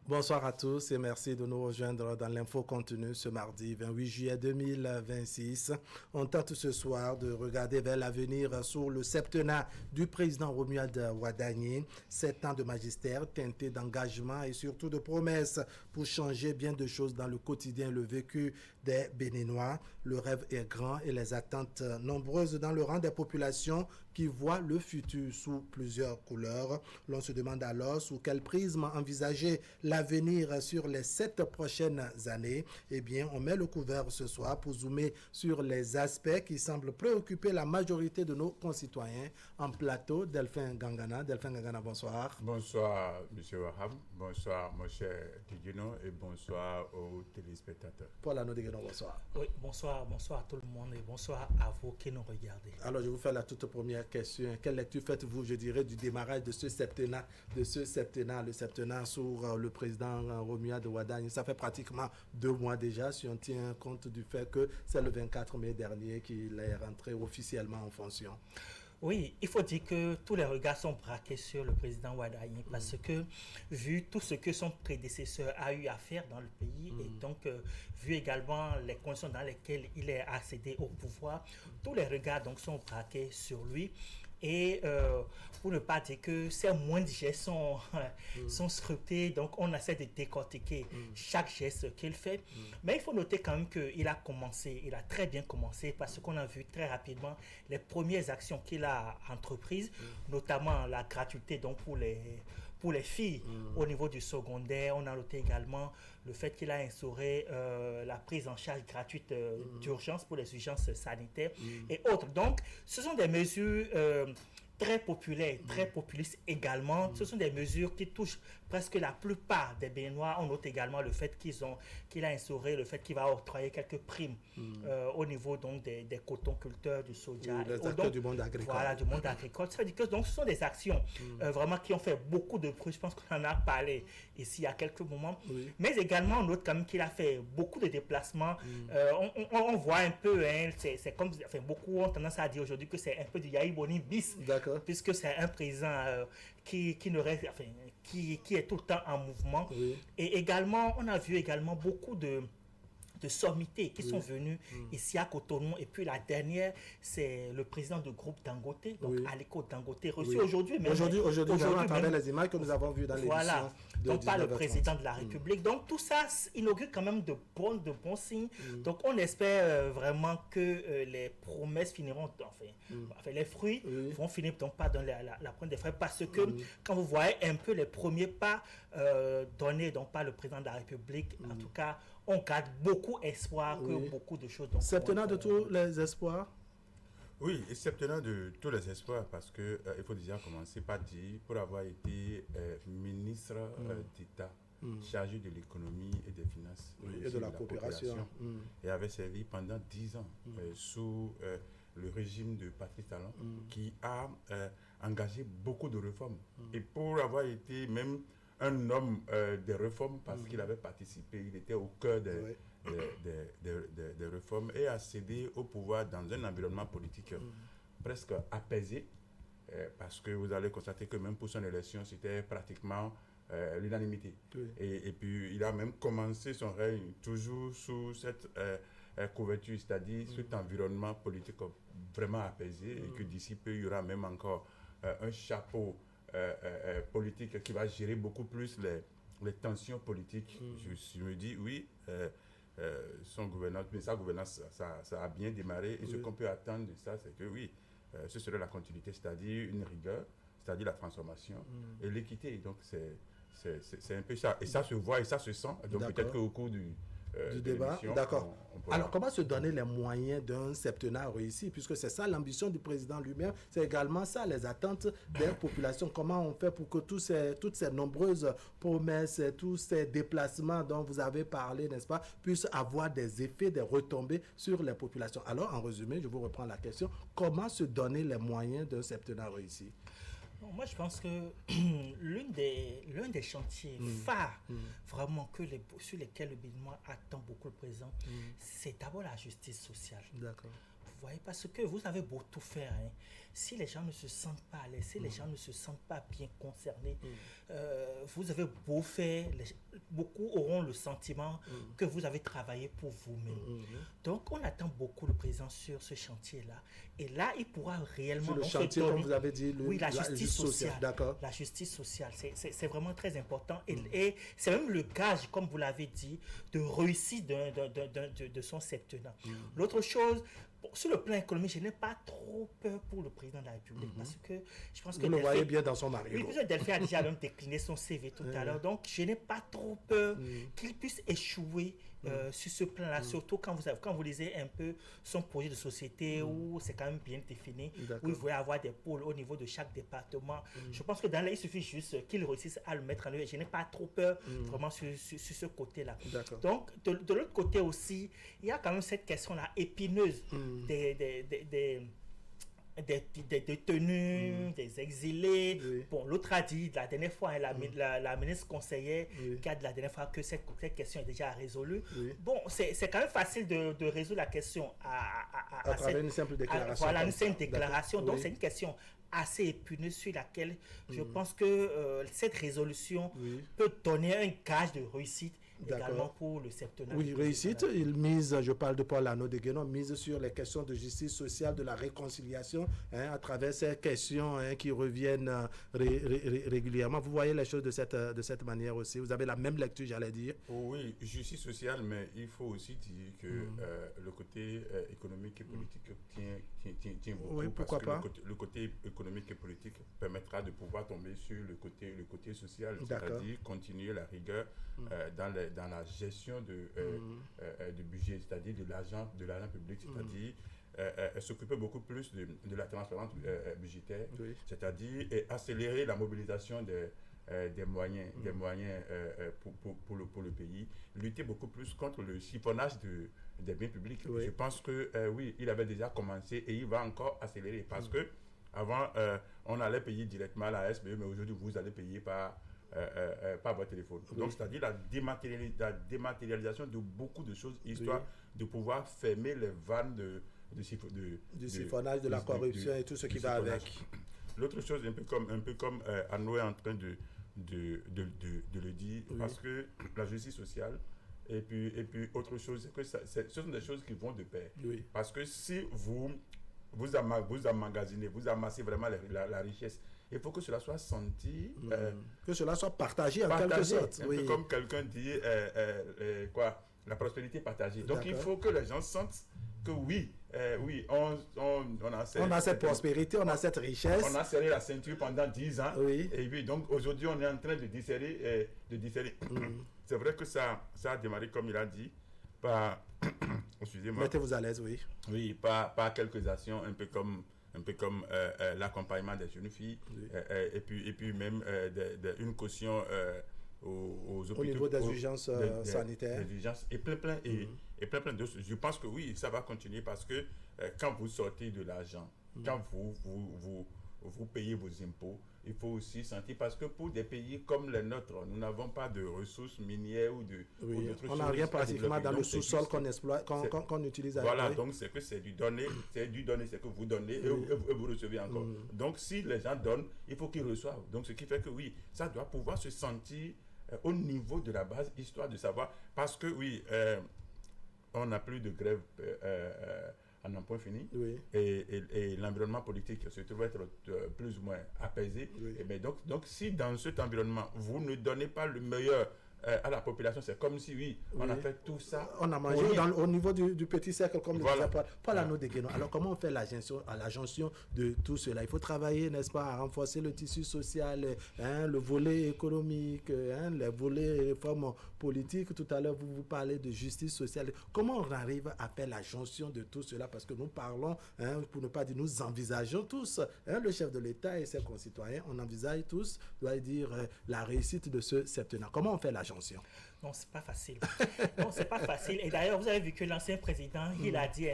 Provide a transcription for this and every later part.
Bonsoir à tous et merci de nous rejoindre dans l'info continue ce mardi 28 juillet 2026. On tente ce soir de regarder vers l'avenir sur le septennat du président Romuald Wadagni. 7 ans de magistère teinté d'engagement et surtout de promesses pour changer bien de choses dans le quotidien et le vécu des Béninois. Le rêve est grand et les attentes nombreuses dans le rang des populations qui voient le futur sous plusieurs couleurs. L'on se demande alors sous quel prisme envisager l'avenir sur les 7 prochaines années. Eh bien, on met le couvert ce soir pour zoomer sur les aspects qui semblent préoccuper la majorité de nos concitoyens. En plateau, Delphin Gangana. Delphin Gangana, bonsoir. Bonsoir, M. Wahab. Bonsoir, mon cher Tigino, et bonsoir aux téléspectateurs. Paul Anodigueno, bonsoir. Oui, bonsoir à tout le monde et bonsoir à vous qui nous regardez. Alors, je vous fais la toute première question. Quelle lecture faites-vous, je dirais, du démarrage de ce septennat, le septennat sur le président Romuald Wadagni? Ça fait pratiquement 2 mois déjà, si on tient compte du fait que c'est le 24 mai dernier qu'il est rentré officiellement en fonction. Oui, il faut dire que tous les regards sont braqués sur le président Wadagni parce que, vu tout ce que son prédécesseur a eu à faire dans le pays et donc, vu également les conditions dans lesquelles il est accédé au pouvoir, tous les regards donc sont braqués sur lui. Et pour ne pas dire que ces moindres gestes sont scrutés, donc on essaie de décortiquer chaque geste qu'il fait. Mais il faut noter quand même qu'il a très bien commencé parce qu'on a vu très rapidement les premières actions qu'il a entreprises, notamment la gratuité donc pour les filles au niveau du secondaire. On a noté également le fait qu'il a instauré la prise en charge gratuite d'urgence pour les urgences sanitaires et autres. Donc, ce sont des mesures très populaires, très populistes également. Ce sont des mesures qui touchent presque la plupart des Béninois. On note également le fait qu'il a instauré, le fait qu'il va octroyer quelques primes au niveau donc des cotonculteurs, du soja. Les acteurs du monde agricole. Voilà, du monde agricole. Ça veut dire que donc, ce sont des actions vraiment qui ont fait beaucoup de bruit. Je pense qu'on en a parlé ici il y a quelques moments. Oui. Mais également, on note quand même qu'il a fait beaucoup de déplacements. On voit un peu, hein, c'est comme, enfin, beaucoup ont tendance à dire aujourd'hui que c'est un peu du Yahi Boni bis. D'accord. Puisque c'est un président qui est tout le temps en mouvement. Oui. Et également, on a vu également beaucoup de sommités qui sont venus ici à Cotonou. Et puis la dernière, c'est le président du groupe Dangote, donc Aliko Dangote, reçu aujourd'hui. Aujourd'hui, à travers les images que nous avons vues dans l'émission. Voilà, donc par le président de la République. Donc tout ça inaugure quand même de bons signes. Donc on espère vraiment que les promesses finiront, enfin les fruits vont finir donc par donner la pointe des frères, parce que quand vous voyez un peu les premiers pas donnés donc par le président de la République, en tout cas, on garde beaucoup espoir que beaucoup de choses. Septennat de tous les espoirs. Oui, et septennat de tous les espoirs, parce que il faut déjà commencer par dire, pour avoir été ministre d'État chargé de l'économie et des finances et de la coopération, et avait servi pendant 10 ans sous le régime de Patrice Talon, qui a engagé beaucoup de réformes. Et pour avoir été même un homme des réformes, parce qu'il avait participé, il était au cœur des réformes, et a cédé au pouvoir dans un environnement politique presque apaisé, parce que vous allez constater que même pour son élection, c'était pratiquement l'unanimité. Et puis il a même commencé son règne toujours sous cette couverture, c'est-à-dire cet environnement politique vraiment apaisé, et que d'ici peu, il y aura même encore un chapeau politique qui va gérer beaucoup plus les tensions politiques. Je me dis, oui, son gouvernance, mais sa gouvernance, ça a bien démarré. Et ce qu'on peut attendre de ça, c'est que oui, ce serait la continuité, c'est-à-dire une rigueur, c'est-à-dire la transformation et l'équité. Donc, c'est un peu ça. Et ça se voit et ça se sent. Donc, peut-être qu'au cours du débat. D'accord. Alors, comment se donner les moyens d'un septennat réussi, puisque c'est ça l'ambition du président lui-même, c'est également ça les attentes des populations. Comment on fait pour que toutes ces nombreuses promesses, tous ces déplacements dont vous avez parlé, n'est-ce pas, puissent avoir des effets, des retombées sur les populations? Alors, en résumé, je vous reprends la question. Comment se donner les moyens d'un septennat réussi? Non, moi, je pense que l'un des chantiers phares, vraiment, sur lesquels le Béninois attend beaucoup le président, c'est d'abord la justice sociale. D'accord. Vous voyez, parce que vous avez beau tout faire, hein, si les gens ne se sentent pas à l'aise, si les gens ne se sentent pas bien concernés, vous avez beau faire, beaucoup auront le sentiment que vous avez travaillé pour vous-même. Donc, on attend beaucoup le président sur ce chantier-là. Et là, il pourra réellement... Sur le chantier, comme vous avez dit, la justice sociale. D'accord. La justice sociale, c'est vraiment très important. Et c'est même le gage, comme vous l'avez dit, de réussite de son septennat. L'autre chose... Sur le plan économique, je n'ai pas trop peur pour le président de la République parce que je pense que... Vous le voyez bien dans son mari. Oui, Delphin a déjà même décliné son CV tout à l'heure. Donc, je n'ai pas trop peur qu'il puisse échouer sur ce plan-là, surtout quand vous lisez un peu son projet de société où c'est quand même bien défini, où il voulait avoir des pôles au niveau de chaque département. Je pense que il suffit juste qu'il réussisse à le mettre en œuvre. Je n'ai pas trop peur vraiment sur ce côté-là. Donc, de l'autre côté aussi, il y a quand même cette question-là épineuse des détenus, des exilés. Bon, l'autre a dit la dernière fois, la ministre conseillère qui a dit la dernière fois que cette question est déjà résolue. Bon, c'est quand même facile de résoudre la question à travers une simple déclaration. Voilà, une simple déclaration. Donc, c'est une question assez épineuse sur laquelle je pense que cette résolution peut donner un gage de réussite également pour le septennat. Oui, réussite. Il mise, je parle de Paul Arnaud de Guénon, mise sur les questions de justice sociale, de la réconciliation, à travers ces questions qui reviennent régulièrement. Vous voyez les choses de cette manière aussi. Vous avez la même lecture, j'allais dire. Oui, justice sociale, mais il faut aussi dire que le côté économique et politique tient beaucoup. Oui, pourquoi pas. Le côté économique et politique permettra de pouvoir tomber sur le côté social, c'est-à-dire continuer la rigueur dans la gestion du budget, c'est-à-dire de l'argent public, c'est-à-dire s'occuper beaucoup plus de la transparence budgétaire, c'est-à-dire accélérer la mobilisation des moyens pour le pays, lutter beaucoup plus contre le siphonnage des biens publics. Je pense que oui, il avait déjà commencé et il va encore accélérer parce que avant on allait payer directement à la SBE, mais aujourd'hui vous allez payer par votre téléphone. Donc, c'est-à-dire la dématérialisation de beaucoup de choses, histoire de pouvoir fermer les vannes du siphonnage, de la corruption et tout ce qui va avec. L'autre chose, un peu comme Arnaud est en train de le dire, parce que la justice sociale, et puis autre chose, c'est que ce sont des choses qui vont de pair. Parce que si vous emmagasinez, vous amassez vraiment la richesse, il faut que cela soit senti. Que cela soit partagé en quelque sorte. Un peu comme quelqu'un dit, la prospérité partagée. Donc il faut que les gens sentent que on a cette prospérité, on a cette richesse. On a serré la ceinture pendant 10 ans. Et puis donc aujourd'hui on est en train de desserrer. C'est vrai que ça a démarré, comme il a dit, par... Excusez-moi. Mettez-vous à l'aise, Oui, par quelques actions, un peu comme l'accompagnement des jeunes filles, et puis même une caution aux hôpitaux, au niveau des urgences sanitaires. Des urgences et plein de choses. Je pense que oui, ça va continuer parce que quand vous sortez de l'argent, quand vous payez vos impôts, il faut aussi sentir, parce que pour des pays comme les nôtres, nous n'avons pas de ressources minières ou d'autres choses. On n'a rien pratiquement dans le sous-sol qu'on exploite, qu'on utilise. Voilà, donc c'est que c'est du donner, c'est que vous donnez et vous recevez encore. Donc si les gens donnent, il faut qu'ils reçoivent. Donc ce qui fait que oui, ça doit pouvoir se sentir au niveau de la base, histoire de savoir, parce que oui, on n'a plus de grève en un point fini, et l'environnement politique se trouve être plus ou moins apaisé. Mais donc si dans cet environnement vous ne donnez pas le meilleur à la population, c'est comme si on a fait tout ça. On a mangé au niveau du petit cercle, comme le disait Paul Arnaud de Guénon. Alors comment on fait l'ajonction de tout cela? Il faut travailler, n'est-ce pas, à renforcer le tissu social, le volet économique, les volets réformes politiques. Tout à l'heure, vous parlez de justice sociale. Comment on arrive à faire l'ajonction de tout cela? Parce que nous parlons, pour ne pas dire, nous envisageons tous, le chef de l'État et ses concitoyens, on envisage tous, doit dire, la réussite de ce septennat. Comment on fait l'ajonction? Non, c'est pas facile. Non, c'est pas facile. Et d'ailleurs, vous avez vu que l'ancien président, il a dit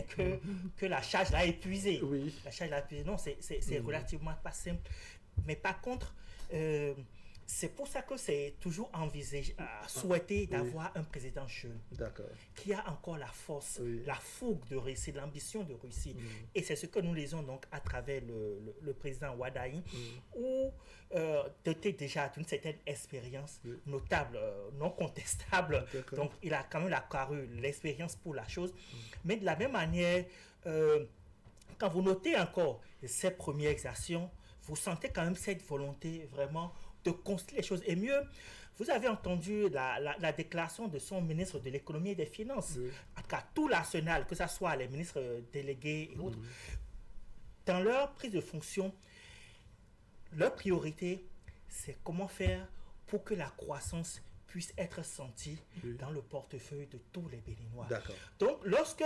que la charge l'a épuisé. La charge l'a épuisé. Non, c'est relativement pas simple. Mais par contre, C'est pour ça que c'est toujours envisagé, souhaité d'avoir un président jeune qui a encore la force, la fougue de réussir, l'ambition de réussir. Et c'est ce que nous lisons donc à travers le président Wade Ayin, où était déjà d'une certaine expérience notable, non contestable. Donc il a quand même acquis l'expérience pour la chose. Mais de la même manière, quand vous notez encore ses premières actions, vous sentez quand même cette volonté vraiment de construire les choses. Et mieux, vous avez entendu la déclaration de son ministre de l'économie et des finances, en tout cas tout l'arsenal, que ce soit les ministres délégués et autres, dans leur prise de fonction, leur priorité, c'est comment faire pour que la croissance puisse être sentie dans le portefeuille de tous les Béninois. Donc, lorsque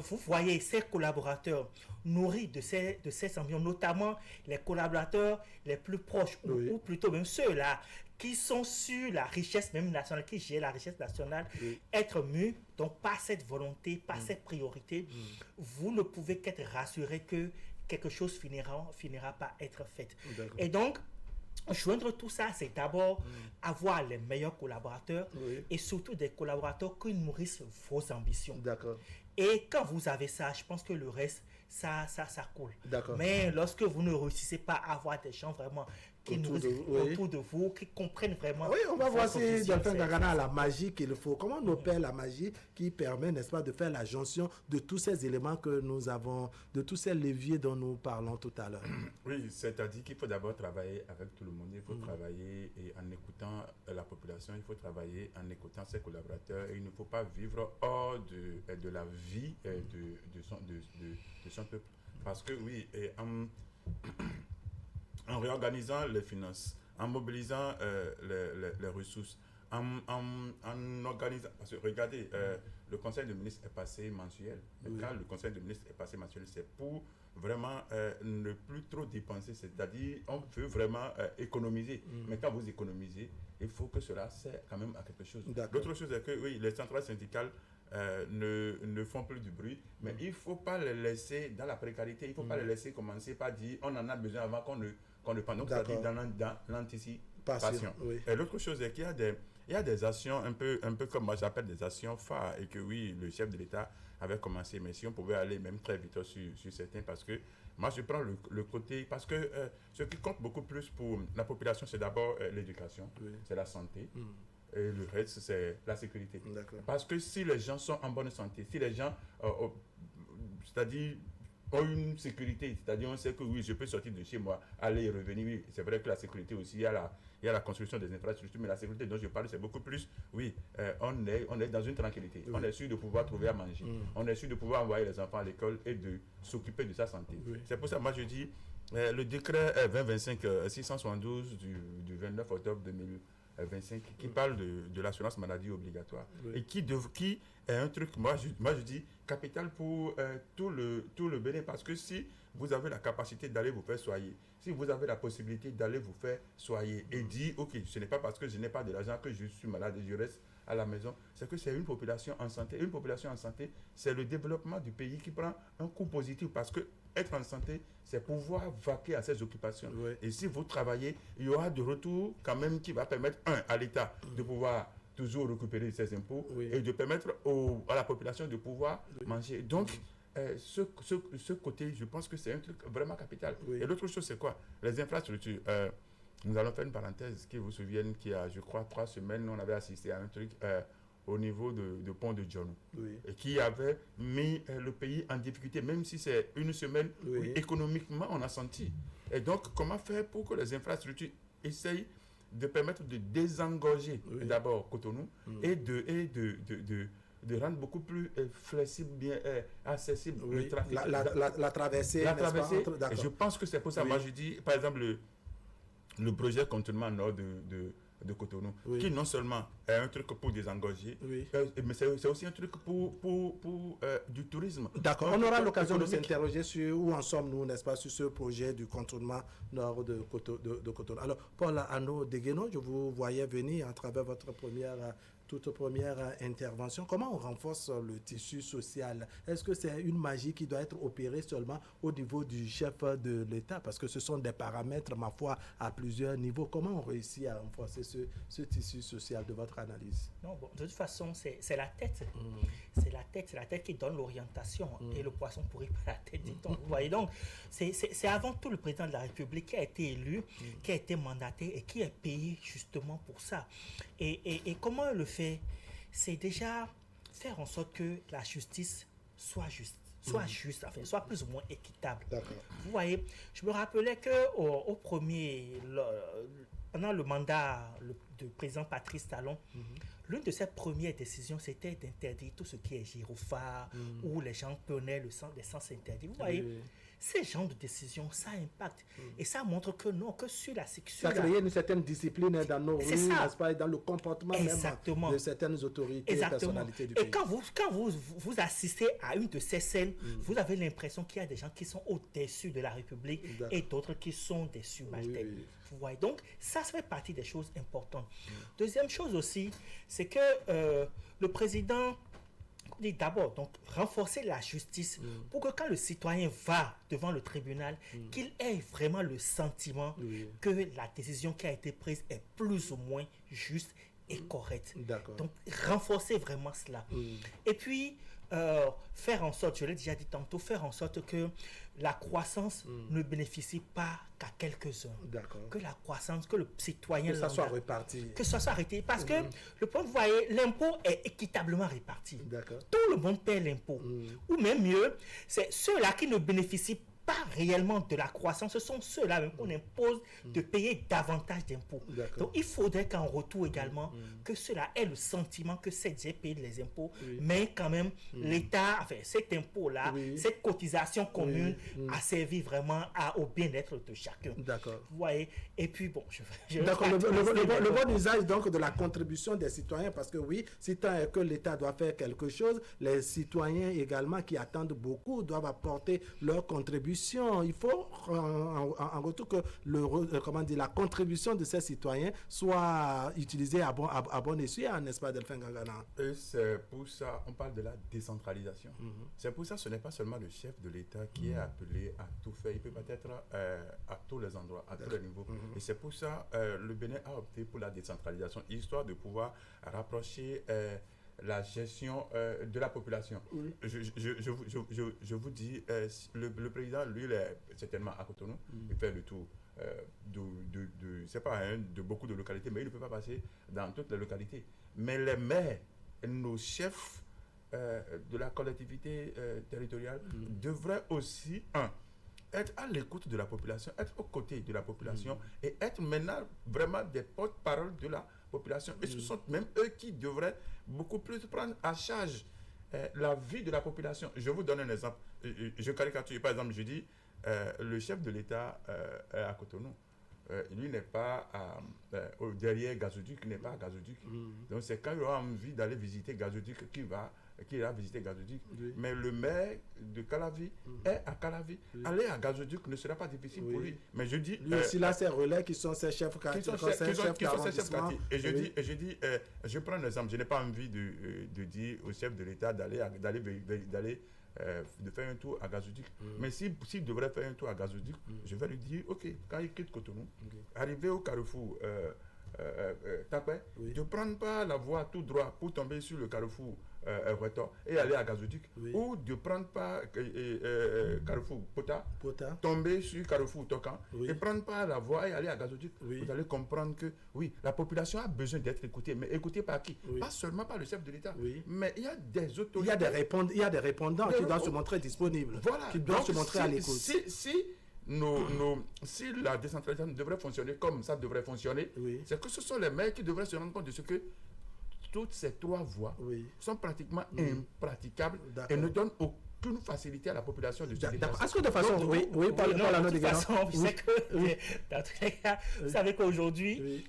vous voyez ces collaborateurs nourris de ces ambitions, notamment les collaborateurs les plus proches, ou plutôt même ceux-là qui sont sur la richesse même nationale, qui gèrent la richesse nationale, être mus, donc par cette volonté, par cette priorité, vous ne pouvez qu'être rassuré que quelque chose finira par être fait. Et donc, joindre tout ça, c'est d'abord avoir les meilleurs collaborateurs et surtout des collaborateurs qui nourrissent vos ambitions. Et quand vous avez ça, je pense que le reste, ça coule. Mais lorsque vous ne réussissez pas à avoir des gens vraiment qui nourrissent autour de vous, qui comprennent vraiment... Oui, on va voir si Delphin Gagana a la magie qu'il faut. Comment on opère la magie qui permet, n'est-ce pas, de faire la jonction de tous ces éléments que nous avons, de tous ces leviers dont nous parlons tout à l'heure. Oui, c'est-à-dire qu'il faut d'abord travailler avec tout le monde. Il faut travailler et en écoutant la population, il faut travailler en écoutant ses collaborateurs. Et il ne faut pas vivre hors de la vie de son peuple. Parce que oui, en réorganisant les finances, en mobilisant les ressources, en organisant... Parce que regardez, le conseil de ministres est passé mensuel. Quand le conseil de ministres est passé mensuel, c'est pour vraiment ne plus trop dépenser. C'est-à-dire, on veut vraiment économiser. Mais quand vous économisez, il faut que cela sert quand même à quelque chose. L'autre chose est que, oui, les centrales syndicales ne font plus du bruit, mais il ne faut pas les laisser dans la précarité. Il ne faut pas les laisser commencer par dire on en a besoin avant qu'on ne pense. Donc, c'est-à-dire dans l'anticipation. Et l'autre chose est qu'il y a des actions un peu comme moi j'appelle des actions phares, et que oui, le chef de l'État avait commencé, mais si on pouvait aller même très vite sur certains, parce que moi je prends le côté, parce que ce qui compte beaucoup plus pour la population, c'est d'abord l'éducation, c'est la santé. Et le reste, c'est la sécurité. Parce que si les gens sont en bonne santé, si les gens, c'est-à-dire, ont une sécurité, c'est-à-dire on sait que oui, je peux sortir de chez moi, aller et revenir, oui, c'est vrai que la sécurité aussi, il y a la construction des infrastructures, mais la sécurité dont je parle, c'est beaucoup plus, oui, on est dans une tranquillité, on est sûr de pouvoir trouver à manger, on est sûr de pouvoir envoyer les enfants à l'école et de s'occuper de sa santé. C'est pour ça, moi je dis, le décret 2025-672 du 29 octobre 2025 qui parle de l'assurance maladie obligatoire et qui est un truc, moi je dis, capital pour tout le Bénin, parce que si vous avez la capacité d'aller vous faire soigner, si vous avez la possibilité d'aller vous faire soigner et dire, ok, ce n'est pas parce que je n'ai pas de l'argent que je suis malade et je reste à la maison, c'est que c'est une population en santé. Une population en santé, c'est le développement du pays qui prend un coup positif, parce que être en santé, c'est pouvoir vaquer à ses occupations. Et si vous travaillez, il y aura de retour quand même qui va permettre, à l'État de pouvoir toujours récupérer ses impôts et de permettre à la population de pouvoir manger. Donc, ce côté, je pense que c'est un truc vraiment capital. Et l'autre chose, c'est quoi? Les infrastructures. Nous allons faire une parenthèse qui vous souviennent qu'il y a, je crois, 3 semaines, on avait assisté à un truc au niveau de pont de Djonou, et qui avait mis le pays en difficulté, même si c'est une semaine, économiquement, on a senti. Et donc, comment faire pour que les infrastructures essayent de permettre de désengorger d'abord Cotonou et de rendre beaucoup plus flexible, bien accessible le trafic. La traversée. Et je pense que c'est pour ça, moi je dis, par exemple, le projet contournement nord de Cotonou, qui non seulement est un truc pour désengorger, mais c'est aussi un truc pour du tourisme. D'accord, on aura l'occasion de s'interroger sur où en sommes-nous, n'est-ce pas, sur ce projet du contournement nord de Cotonou. Alors, Paul Ano Degueno, je vous voyais venir à travers votre première toute première intervention, comment on renforce le tissu social? Est-ce que c'est une magie qui doit être opérée seulement au niveau du chef de l'État? Parce que ce sont des paramètres, ma foi, à plusieurs niveaux. Comment on réussit à renforcer ce tissu social de votre analyse? Non, bon, de toute façon, c'est la tête. C'est la tête qui donne l'orientation. Et le poisson pourrit par la tête, dit-on. Vous voyez, donc, c'est avant tout le président de la République qui a été élu, qui a été mandaté et qui est payé justement pour ça. Et comment le fait? C'est déjà faire en sorte que la justice soit juste. Soit plus ou moins équitable. Vous voyez, je me rappelais que pendant le mandat du président Patrice Talon, l'une de ses premières décisions, c'était d'interdire tout ce qui est gyrophare, où les gens prenaient l'essence interdite. Vous voyez, ces genres de décisions, ça impacte. Et ça montre que non, que sur la sécurité. Ça crée une certaine discipline dans nos rues, n'est-ce pas, et dans le comportement même de certaines autorités et personnalités du pays. Et quand vous assistez à une de ces scènes, vous avez l'impression qu'il y a des gens qui sont au-dessus de la République et d'autres qui sont des subalternes. Vous voyez, donc ça fait partie des choses importantes. Deuxième chose aussi, c'est que le président dit d'abord, donc, renforcer la justice pour que quand le citoyen va devant le tribunal, qu'il ait vraiment le sentiment que la décision qui a été prise est plus ou moins juste et correcte. Donc, renforcer vraiment cela. Et puis, faire en sorte, je l'ai déjà dit tantôt, faire en sorte que la croissance ne bénéficie pas qu'à quelques-uns. Que la croissance, que le citoyen... Que ça soit réparti. Que ça soit réparti. Parce que, le point, vous voyez, l'impôt est équitablement réparti. Tout le monde paie l'impôt. Ou même mieux, c'est ceux-là qui ne bénéficient pas réellement de la croissance, ce sont ceux-là même qu'on impose de payer davantage d'impôts. Donc il faudrait qu'en retour également, que ceux-là aient le sentiment que c'est déjà payé les impôts, mais quand même l'État, enfin cet impôt-là, cette cotisation commune a servi vraiment au bien-être de chacun. Vous voyez, et puis bon, le bon usage donc de la contribution des citoyens, parce que oui, si tant est que l'État doit faire quelque chose, les citoyens également qui attendent beaucoup doivent apporter leur contribution. Il faut en retour que la contribution de ces citoyens soit utilisée à bon escient, n'est-ce pas, Delphin Gangana? Et c'est pour ça, on parle de la décentralisation. C'est pour ça, ce n'est pas seulement le chef de l'État qui est appelé à tout faire. Il peut être à tous les endroits, à tous les niveaux. Et c'est pour ça le Bénin a opté pour la décentralisation, histoire de pouvoir rapprocher la gestion de la population. Je vous dis, le président, lui, il est certainement à Cotonou. Il fait le tour c'est pas de beaucoup de localités, mais il ne peut pas passer dans toutes les localités. Mais les maires, nos chefs de la collectivité territoriale devraient aussi, être à l'écoute de la population, être aux côtés de la population et être maintenant vraiment des porte-parole de la population. Et ce sont même eux qui devraient beaucoup plus prendre à charge la vie de la population. Je vous donne un exemple. Je caricature. Par exemple, je dis, le chef de l'État à Cotonou, lui n'est pas derrière Gazoduc, il n'est pas à Gazoduc. Donc c'est quand il aura envie d'aller visiter Gazoduc qu'il ira visiter Gazoduc. Mais le maire de Calavi est à Calavi. Aller à Gazoduc ne sera pas difficile pour lui. Mais je dis... Lui aussi, là, ses relais qui sont ses chefs quartiers. Et je dis, je prends un exemple. Je n'ai pas envie de dire au chef de l'État de faire un tour à Gazoduc. Mais s'il devrait faire un tour à Gazoduc, je vais lui dire, ok, quand il quitte Cotonou, arriver au carrefour Tapé, de prendre pas la voie tout droit pour tomber sur le carrefour Reto et aller à Gazoduc, ou de prendre pas carrefour Pota, tomber sur carrefour Tokan et prendre pas la voie et aller à Gazoduc. Vous allez comprendre que oui, la population a besoin d'être écoutée, mais écoutée par qui? Pas seulement par le chef de l'État, mais il y a des autorités. Il y a des répondants qui doivent se montrer disponibles, qui doivent se montrer à l'écoute. Si la décentralisation devrait fonctionner comme ça devrait fonctionner, c'est que ce sont les maires qui devraient se rendre compte de ce que toutes ces trois voies sont pratiquement impraticables et ne donnent pour nous faciliter à la population de se déplacer. Est-ce que de façon... Oui, de façon, je sais que dans tous les cas, vous savez qu'aujourd'hui,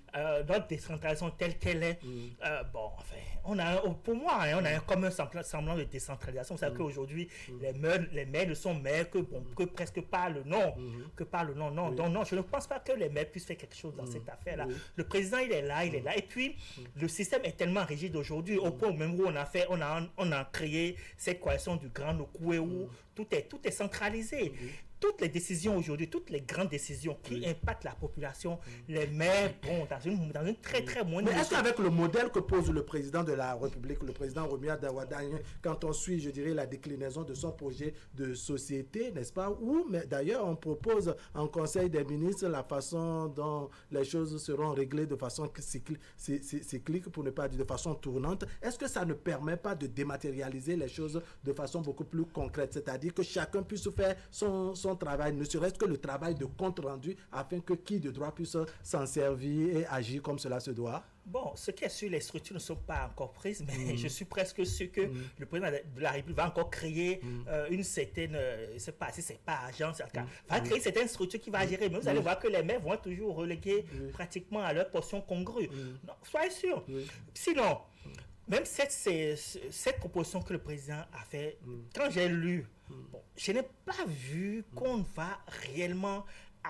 notre décentralisation telle qu'elle est, bon, enfin, on a, pour moi, on a comme un semblant de décentralisation. Vous savez qu'aujourd'hui, les maires ne sont maires que presque par le nom. Non. Donc, non, je ne pense pas que les maires puissent faire quelque chose dans cette affaire-là. Le président, il est là. Et puis, le système est tellement rigide aujourd'hui, au point même où on a créé cette coalition du Grand Nokoué où tout est centralisé. Toutes les décisions aujourd'hui, toutes les grandes décisions qui impactent la population, les maires vont dans une très très moindre mesure. Mais est-ce qu'avec le modèle que pose le président de la République, le président Romuald Wade Aignan, quand on suit, je dirais, la déclinaison de son projet de société, n'est-ce pas, mais d'ailleurs on propose en Conseil des ministres la façon dont les choses seront réglées de façon cyclique, pour ne pas dire de façon tournante, est-ce que ça ne permet pas de dématérialiser les choses de façon beaucoup plus concrète, c'est-à-dire que chacun puisse faire son travail, ne serait-ce que le travail de compte rendu, afin que qui de droit puisse s'en servir et agir comme cela se doit? Bon, ce qui est sûr, les structures ne sont pas encore prises, mais je suis presque sûr que le président de la République va encore créer une certaine, je ne sais pas si c'est pas agence, va créer certaines structures qui va gérer, mais vous allez voir que les maires vont être toujours relégués pratiquement à leur portion congrue. Non, soyez sûr. Sinon, même cette proposition que le président a fait, quand j'ai lu, bon, je n'ai pas vu qu'on va réellement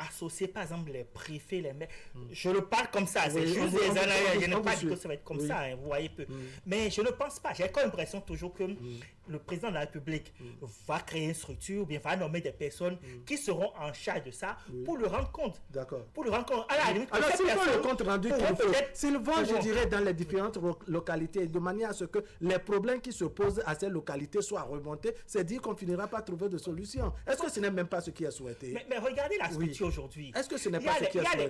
associer, par exemple, les préfets, les maires. Je le parle comme ça, c'est juste des analyses. Je n'ai pas dit que ça va être comme ça, hein, vous voyez peu. Mais je ne pense pas. J'ai comme l'impression toujours que le président de la République va créer une structure, ou bien va nommer des personnes qui seront en charge de ça pour le rendre compte. D'accord. Pour le rendre compte. À la limite, alors, s'ils font le compte rendu s'ils vont, je dirais, dans les différentes localités, de manière à ce que les problèmes qui se posent à ces localités soient remontés, c'est dire qu'on finira par trouver de solutions. Est-ce que ce n'est même pas ce qui est souhaité? Mais regardez la structure aujourd'hui. Est-ce que ce n'est pas ce qui est souhaité?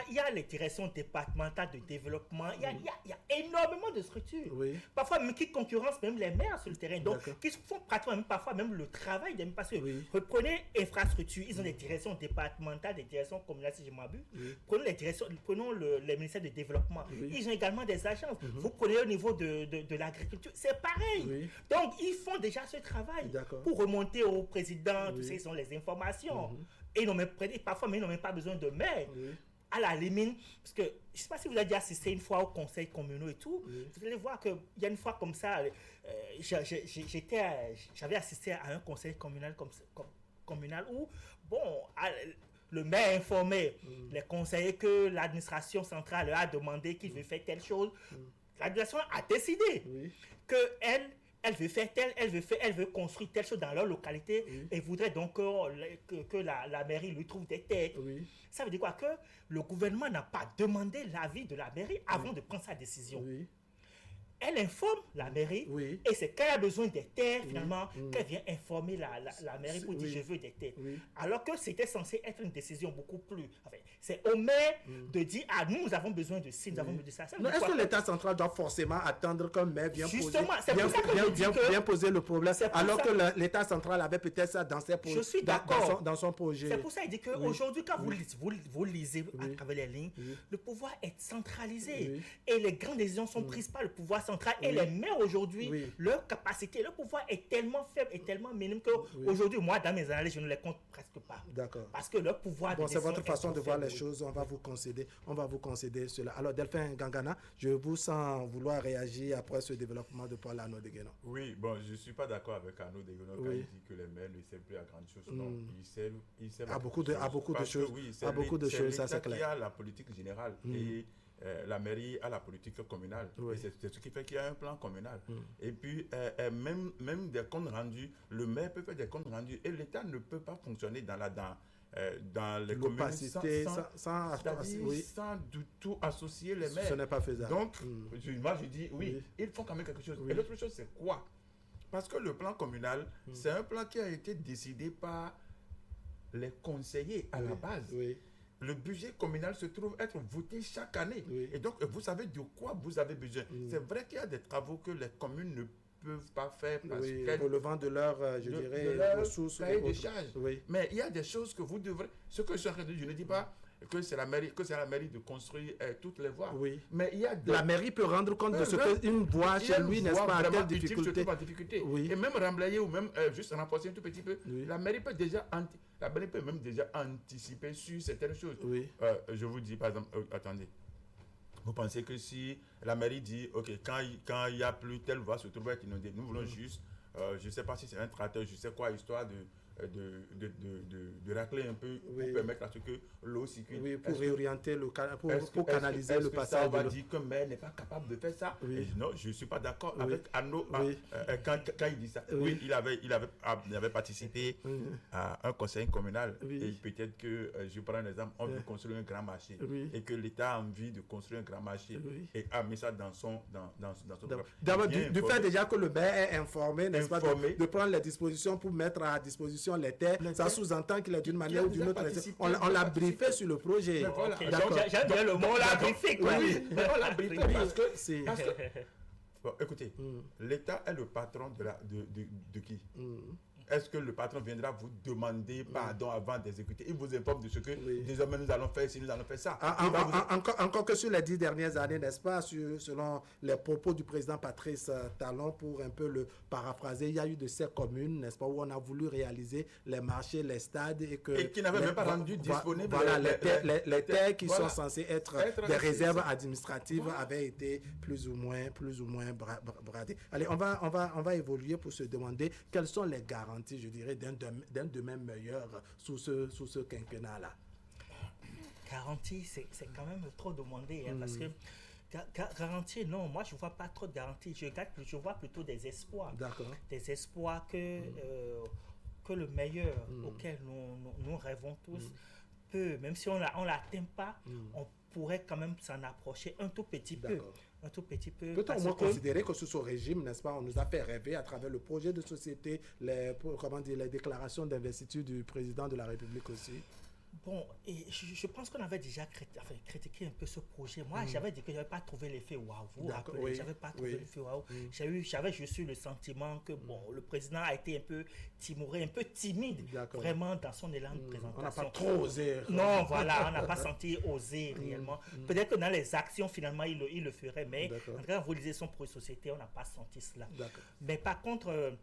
Il y a les directions départementales de développement, il y a énormément de structures. Parfois même qui concurrencent même les maires sur le terrain. Donc, qui font pratiquement parfois même le travail des parce que reprenez infrastructure, ils ont des directions départementales, des directions communales si je m'abuse. Prenons les ministères de développement. Ils ont également des agences. Vous prenez au niveau de l'agriculture, c'est pareil. Donc, ils font déjà ce travail pour remonter au président, tout ça, ils ont les informations. Et parfois, ils n'ont même pas besoin de maire. À la limite, parce que je ne sais pas si vous avez déjà assisté une fois au conseil communal et tout, vous allez voir qu'il y a une fois comme ça, j'avais assisté à un conseil communal où, bon, le maire informait les conseillers que l'administration centrale a demandé qu'il veut faire telle chose. L'administration a décidé elle veut faire elle veut construire telle chose dans leur localité et voudrait donc que la mairie lui trouve des terres. Ça veut dire quoi? Que le gouvernement n'a pas demandé l'avis de la mairie avant de prendre sa décision. Elle informe la mairie et c'est quand elle a besoin des terres finalement qu'elle vient informer la mairie pour dire je veux des terres. Alors que c'était censé être une décision beaucoup plus... Enfin, c'est au maire de dire nous avons besoin de ci, nous avons besoin de ça. Est-ce que l'État central doit forcément attendre qu'un maire vienne poser le problème alors que l'État central avait peut-être ça dans ses projets, dans son projet? C'est pour ça qu'il dit qu'aujourd'hui, quand vous lisez à travers les lignes, le pouvoir est centralisé et les grandes décisions sont prises par le pouvoir central et les maires aujourd'hui, leur capacité, leur pouvoir est tellement faible et tellement minime qu'aujourd'hui, moi, dans mes analyses, je ne les compte presque pas. D'accord. Parce que leur pouvoir... Bon, c'est votre façon de voir les choses, on va vous concéder cela. Alors, Delphin Gangana, je vous sens vouloir réagir après ce développement de Paul Arnaud Deguenon. Oui, bon, je ne suis pas d'accord avec Arnaud Deguenon quand il dit que les maires ne servent plus à grandes choses. Non, ils servent à beaucoup de choses, ça c'est clair. Il y a la politique générale et la mairie a la politique communale. Et c'est ce qui fait qu'il y a un plan communal. Et puis, même des comptes rendus, le maire peut faire des comptes rendus et l'État ne peut pas fonctionner dans les communes sans du tout associer les maires. Ce n'est pas faisable. Donc, moi je dis il faut quand même quelque chose. Et l'autre chose, c'est quoi? Parce que le plan communal, c'est un plan qui a été décidé par les conseillers à la base. Le budget communal se trouve être voté chaque année. Et donc, vous savez de quoi vous avez besoin. C'est vrai qu'il y a des travaux que les communes ne peuvent pas faire parce relevant de leur, ressources et de charges. Mais il y a des choses que vous devrez... Ce que je ne dis pas, que c'est la mairie de construire toutes les voies. Oui. Mais il y a la mairie peut rendre compte de ce qu'une voie chez lui, n'est-ce pas, à quelle difficulté. Oui. Et même remblayer ou même juste renforcer un tout petit peu. Oui. La mairie peut même déjà anticiper sur certaines choses. Oui. Je vous dis, par exemple, attendez. Vous pensez que si la mairie dit, OK, quand il n'y a plus telle voie se trouve être inondée, nous voulons juste, je ne sais pas si c'est un tracteur, je sais quoi, histoire de racler un peu pour permettre à ce que l'eau circule. Oui, pour réorienter pour canaliser le passage. Ça, on va dire que le maire n'est pas capable de faire ça. Oui. Et non, je ne suis pas d'accord avec Arnaud quand il dit ça. Oui, il avait participé à un conseil communal et peut-être que, je prends un exemple, on veut construire un grand marché et que l'État a envie de construire un grand marché et a mis ça dans son D'abord, du fait déjà que le maire est informé, n'est-ce pas, de prendre les dispositions pour mettre à disposition les terres, ça sous-entend qu'il est d'une manière ou d'une autre. On l'a briefé sur le projet. Voilà. J'aime bien le mot, on l'a briefé. Oui, on l'a briefé parce que bon, écoutez, l'État est le patron de qui? Est-ce que le patron viendra vous demander pardon avant d'exécuter? Il vous informe de ce que désormais nous allons faire, si nous allons faire ça. Encore que sur les 10 dernières années, n'est-ce pas, selon les propos du président Patrice Talon, pour un peu le paraphraser, il y a eu de ces communes, n'est-ce pas, où on a voulu réaliser les marchés, les stades et qui n'avaient même pas rendu disponibles. Voilà, les terres qui sont censées être des réserves administratives avaient été plus ou moins bradées. Allez, on va évoluer pour se demander quelles sont les garanties, je dirais, d'un demain meilleur sous ce quinquennat-là. Garantie, c'est quand même trop demandé, parce que garantie, non, moi je ne vois pas trop de garanties, je vois plutôt des espoirs. D'accord. Des espoirs que le meilleur auquel nous rêvons tous peut, même si on ne l'atteint pas, on pourrait quand même s'en approcher un tout petit peu. Un tout petit peu. Peut-on au moins considérer que sous ce régime, n'est-ce pas, on nous a fait rêver à travers le projet de société, les déclarations d'investiture du président de la République aussi? Bon, et je pense qu'on avait déjà critiqué un peu ce projet. Moi, j'avais dit que je n'avais pas trouvé l'effet waouh. Vous vous rappelez, j'avais pas trouvé l'effet waouh. J'avais juste eu le sentiment que le président a été un peu timoré, un peu timide, vraiment dans son élan de présentation. On n'a pas trop osé. Non, voilà, on n'a pas senti oser réellement. Peut-être que dans les actions, finalement, il le ferait, mais en tout cas, vous lisez son projet de société, on n'a pas senti cela. Mais par contre,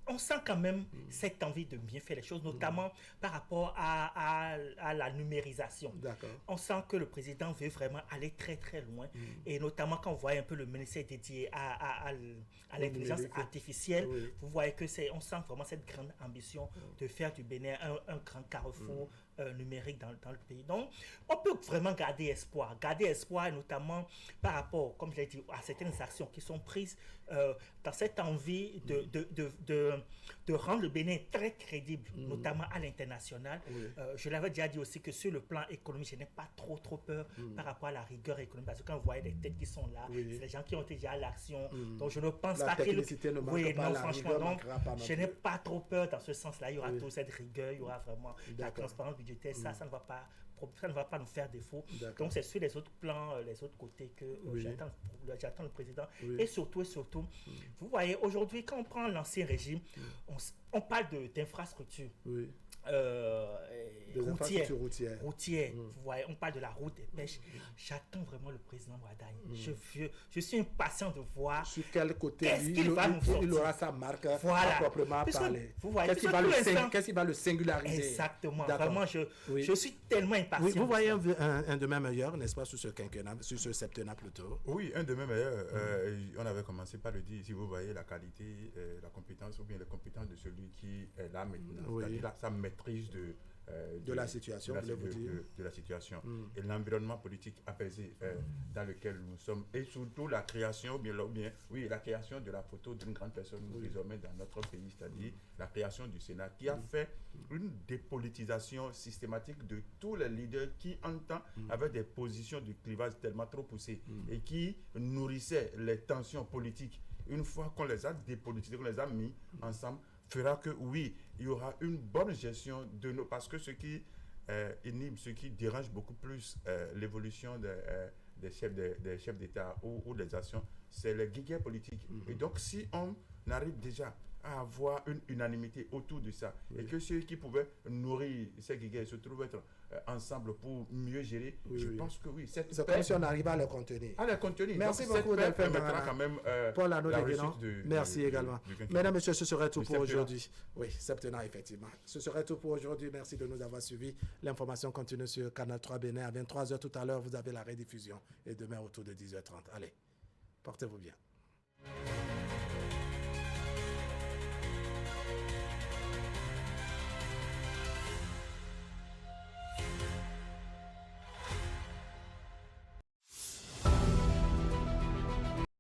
on sent quand même cette envie de bien faire les choses, notamment par rapport à la numérisation. On sent que le président veut vraiment aller très très loin, et notamment quand on voit un peu le ministère dédié à l'intelligence artificielle, vous voyez que on sent vraiment cette grande ambition de faire du Bénin un grand carrefour numérique dans le pays. Donc, on peut vraiment garder espoir, notamment par rapport, comme je l'ai dit, à certaines actions qui sont prises dans cette envie de rendre le Bénin très crédible, notamment à l'international. Je l'avais déjà dit aussi que sur le plan économique, je n'ai pas trop peur par rapport à la rigueur économique, parce que quand vous voyez les têtes qui sont là, c'est les gens qui ont déjà l'action, donc je ne pense pas que franchement, donc je n'ai pas trop peur dans ce sens-là. Il y aura toute cette rigueur, il y aura vraiment la transparence budgétaire, ça ne va pas nous faire défaut. Donc c'est sur les autres plans, les autres côtés que j'attends le président. Et surtout, vous voyez, aujourd'hui, quand on prend l'ancien régime, on parle d'infrastructures. Routières. Vous voyez, on parle de la route des pêches. J'attends vraiment le président Wadaye. Je suis impatient de voir sur quel côté il aura sa marque à proprement parler. Qu'est-ce qui va le singulariser? Exactement. Vraiment, je suis tellement impatient. Vous voyez un demain meilleur, n'est-ce pas, sur ce quinquennat, sur ce septennat plutôt? Oui, un demain meilleur. On avait commencé par le dire. Si vous voyez la qualité, la compétence ou bien les compétences de celui qui est là maintenant, c'est-à-dire sa maîtrise de la situation, de la situation et l'environnement politique apaisé dans lequel nous sommes, et surtout la création la création de la photo d'une grande personne désormais dans notre pays, c'est-à-dire la création du Sénat, qui a fait une dépolitisation systématique de tous les leaders qui en temps avaient des positions de clivage tellement trop poussées et qui nourrissaient les tensions politiques. Une fois qu'on les a dépolitisés, qu'on les a mis ensemble, fera que oui, il y aura une bonne gestion de nos... Parce que ce qui inhibe, ce qui dérange beaucoup plus l'évolution des chefs d'État ou des actions, c'est les guéguerres politiques. Et donc, si on arrive déjà à avoir une unanimité autour de ça. Et que ceux qui pouvaient nourrir ces guéguerres se trouvent être ensemble pour mieux gérer. Je pense que oui. C'est comme si on arrive à les contenir. À les contenir. Merci donc, beaucoup, Delphin permettra quand même Paul la réussite de... Merci également. Mesdames, Messieurs, ce serait tout pour aujourd'hui. Oui, septennat, effectivement. Ce serait tout pour aujourd'hui. Merci de nous avoir suivis. L'information continue sur Canal 3 Bénin. À 23h tout à l'heure, vous avez la rediffusion. Et demain, autour de 10h30. Allez, portez-vous bien.